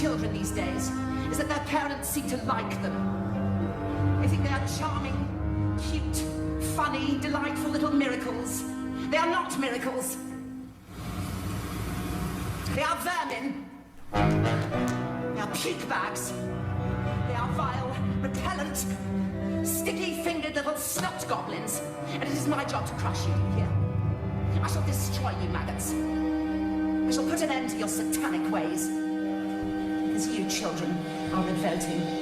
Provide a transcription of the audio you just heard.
children these days is that their parents seem to like them. They think they are charming, cute, funny, delightful little miracles. They are not miracles. They are vermin. They are puke bags. They are vile, repellent, sticky-fingered little snot goblins. And it is my job to crush you, do you hear? I shall destroy you, maggots. I shall put an end to your satanic ways. Because you children are revolting.